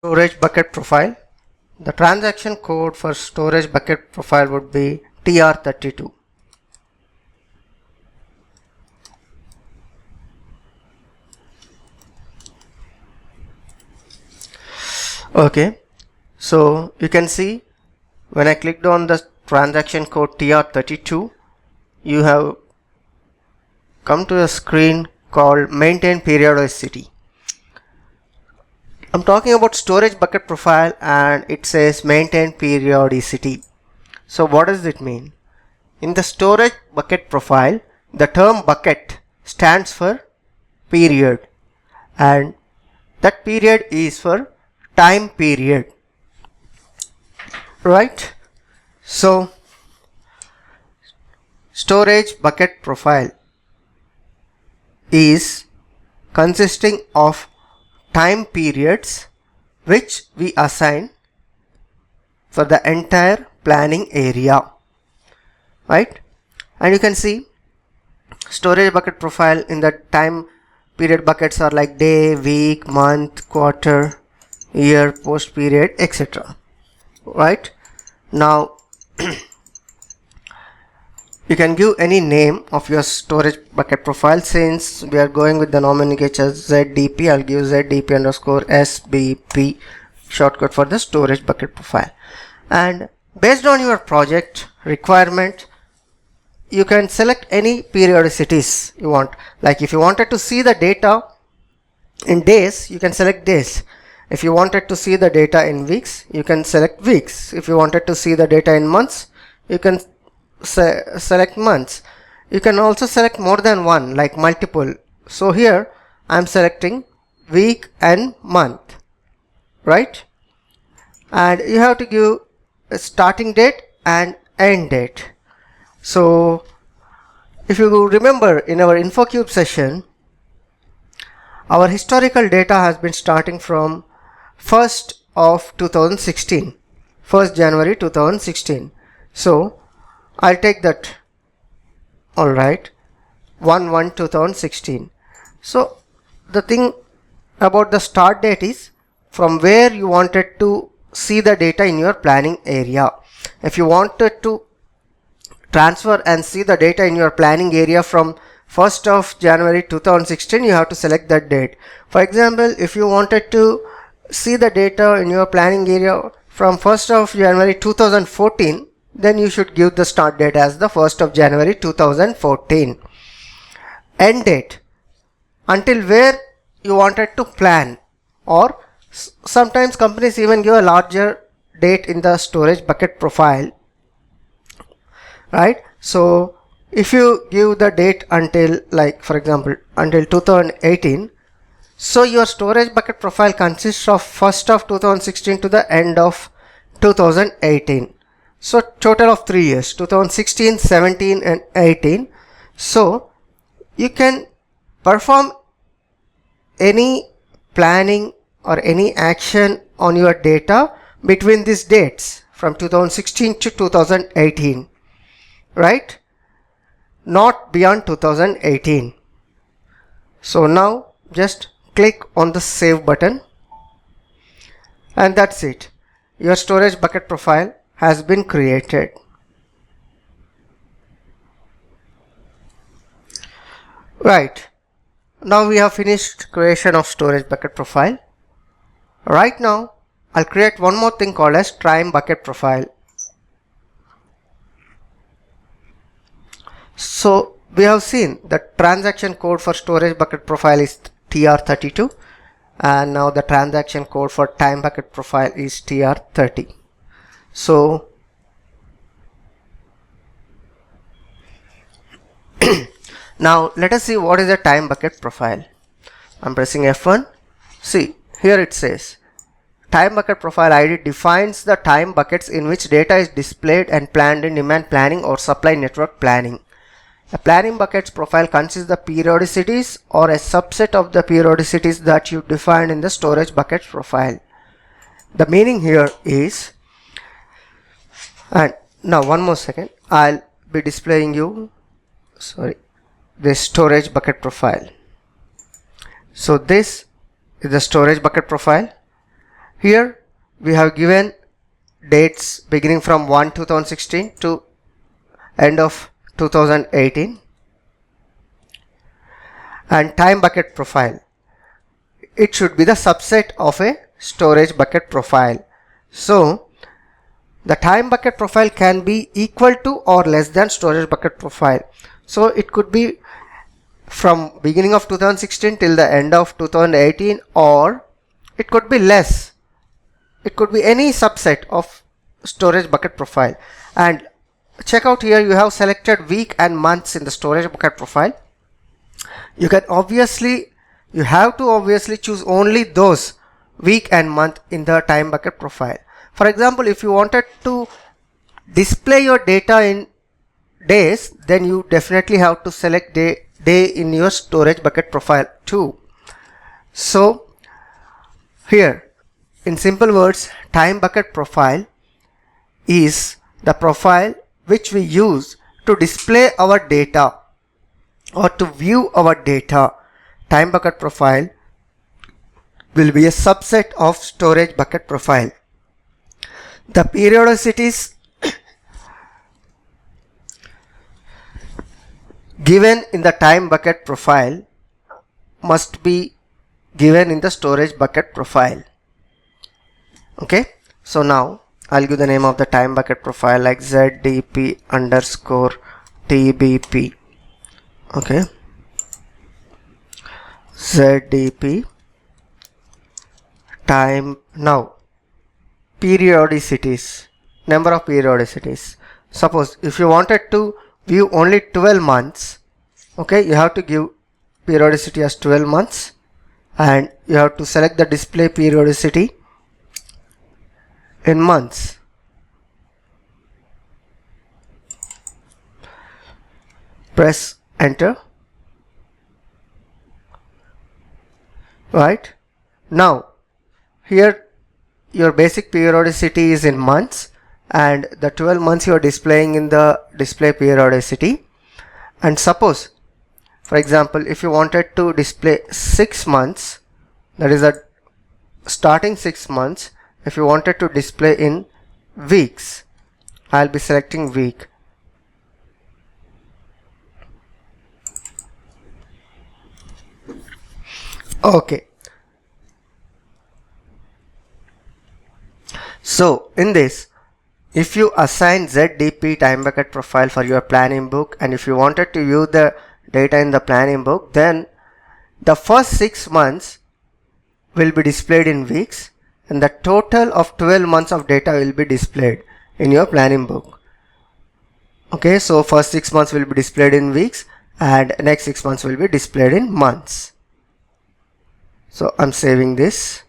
Storage bucket profile. The transaction code for storage bucket profile would be TR32. Okay, so you can see when I clicked on the transaction code TR32, you have come to a screen called maintain periodicity. I'm talking about storage bucket profile and it says maintain periodicity. So what does it mean? In the storage bucket profile, the term bucket stands for period and that period is for time period, right? So storage bucket profile is consisting of time periods which we assign for the entire planning area, right? And you can see storage bucket profile in the time period buckets are like day, week, month, quarter, year, post period, etc. Right? Now you can give any name of your storage bucket profile. Since we are going with the nomenclature ZDP, I'll give ZDP underscore SBP shortcut for the storage bucket profile. And based on your project requirement, you can select any periodicities you want. Like if you wanted to see the data in days, you can select days. If you wanted to see the data in weeks, you can select weeks. If you wanted to see the data in months, you can select months. You can also select more than one, like multiple. So here I'm selecting week and month, right? And you have to give a starting date and end date. So if you remember in our InfoCube session, our historical data has been starting from 1st of 2016, 1st January 2016. So I'll take that, alright, 1/1/2016. So the thing about the start date is from where you wanted to see the data in your planning area. If you wanted to transfer and see the data in your planning area from 1st of January 2016, you have to select that date. For example, if you wanted to see the data in your planning area from 1st of January 2014, then you should give the start date as the 1st of January 2014. End date, until where you wanted to plan, or sometimes companies even give a larger date in the storage bucket profile, right? So if you give the date until, like for example, until 2018, so your storage bucket profile consists of 1st of 2016 to the end of 2018. So total of 3 years, 2016, 17 and 18. So you can perform any planning or any action on your data between these dates from 2016 to 2018, right? Not beyond 2018. So now just click on the save button and that's it. Your storage bucket profile has been created. Right, now we have finished creation of storage bucket profile. Right now I'll create one more thing called as time bucket profile. So we have seen the transaction code for storage bucket profile is TR32 and now the transaction code for time bucket profile is TR30. So now let us see what is the time bucket profile. I'm pressing F1. See, here it says time bucket profile ID defines the time buckets in which data is displayed and planned in demand planning or supply network planning. A planning buckets profile consists of the periodicities or a subset of the periodicities that you defined in the storage bucket profile. The meaning here is, and now one more second, I'll be displaying you, the storage bucket profile. So this is the storage bucket profile. Here we have given dates beginning from 1 2016 to end of 2018, and time bucket profile. It should be the subset of a storage bucket profile. So the time bucket profile can be equal to or less than storage bucket profile. So it could be from beginning of 2016 till the end of 2018, or it could be less. It could be any subset of storage bucket profile. And check out here, you have selected week and months in the storage bucket profile. You have to obviously choose only those week and month in the time bucket profile. For example, if you wanted to display your data in days, then you definitely have to select day in your storage bucket profile too. So here, in simple words, time bucket profile is the profile which we use to display our data or to view our data. Time bucket profile will be a subset of storage bucket profile. The periodicities given in the time bucket profile must be given in the storage bucket profile. Okay, so now I'll give the name of the time bucket profile like ZDP underscore TBP. Okay, ZDP time. Now periodicities, number of periodicities. Suppose if you wanted to view only 12 months, okay, you have to give periodicity as 12 months, and you have to select the display periodicity in months. Press enter. Right now here your basic periodicity is in months, and the 12 months you are displaying in the display periodicity. And suppose, for example, if you wanted to display 6 months, that is the starting 6 months, if you wanted to display in weeks, I'll be selecting week. Okay, so in this, if you assign ZDP time bucket profile for your planning book, and if you wanted to view the data in the planning book, then the first 6 months will be displayed in weeks, and the total of 12 months of data will be displayed in your planning book. Okay, so first 6 months will be displayed in weeks, and next 6 months will be displayed in months. So I'm saving this.